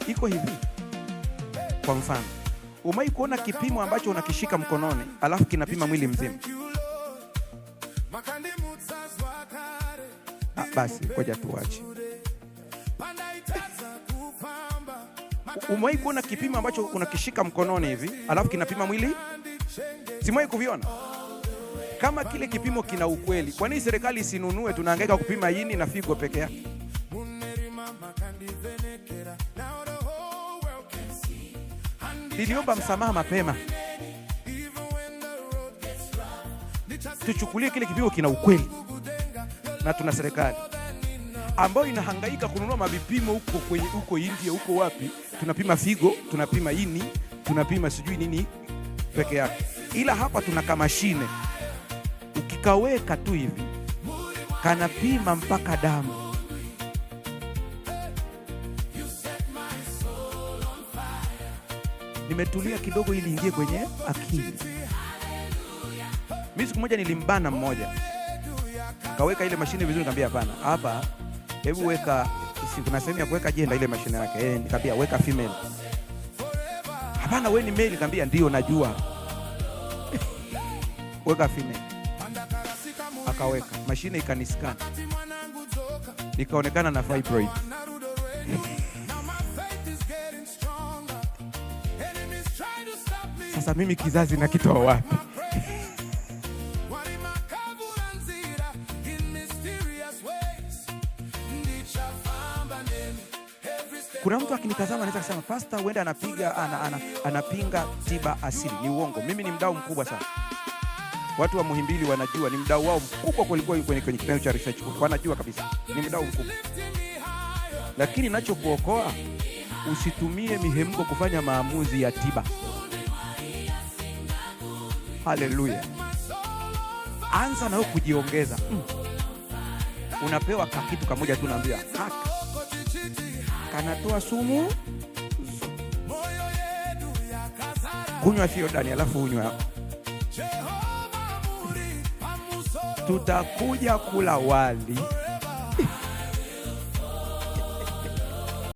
iko hivi. Kwa mfano, umai kuona kipimo ambacho unakishika mkononi alafu kinapima mwili mzima? Basi ngoja tuache. Umai kuona kipimo ambacho unakishika mkononi hivi alafu kinapima mwili? Simwai kuviona? Kama kile kipimo kina ukweli, kwa nini serikali isinunue? Tunahangaika kupima ini na figo peke yake. Niliomba msamaha mapema. Tuchukulie kile kipimo kina ukweli, na tuna serikali ambayo inahangaika kununua mavipimo huko India, huko wapi, tunapima figo, tunapima ini, tunapima sijui nini peke yake. Ila hapa tuna kamashine, ukikaweka tu hivi kanapima mpaka damu. Nimetulia kidogo ili ingie kwenye akili. Mimi siku moja nilimbana mmoja, kaweka ile mashine vizuri, nikamwambia hapana, hapa hebu weka, kuna sehemu ya kuweka jenda ile mashine yake. Nikamwambia weka female. Hapana, wewe ni male. Nikamwambia ndio najua. Weka female. Akaweka mashine, ikaniskana, ikaonekana na fibroid. Sasa mimi kizazi na kitoa wapi? Kuna mtu akinitazama anaweza kusema pastor huenda anapinga tiba asili. Ni uongo. Mimi ni mdau mkubwa sana. Watu wa Muhimbili wanajua, ni mdau wao mkubwa kulikuwa kwenye kitengo cha research. Wanajua kabisa ni mdau mkubwa. Lakini ninachokuokoa, usitumie mihemko kufanya maamuzi ya tiba. Haleluya. Anza nao kujiongeza. Unapewa kitu kamoja tu, naambia kanatoa sumu, kunywa Thiodani alafu unywa. Tutakuja kula wali